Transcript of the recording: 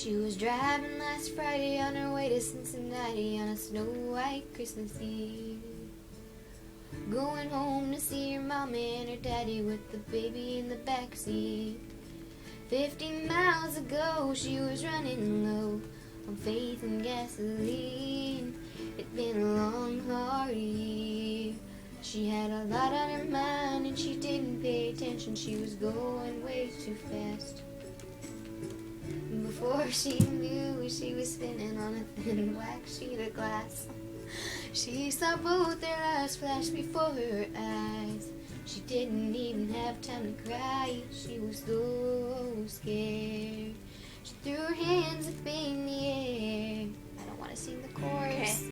She was driving last Friday on her way to Cincinnati on a snow-white Christmas Eve, going home to see her mommy and her daddy with the baby in the backseat. 50 miles ago she was running low on faith and gasoline. It'd been a long, hard year. She had a lot on her mind and she didn't pay attention. She was going way too fast. Before she knew, she was spinning on a thin black sheet of glass. She saw both their lives flash before her eyes. She didn't even have time to cry. She was so scared. She threw her hands up in the air. I don't want to sing the chorus.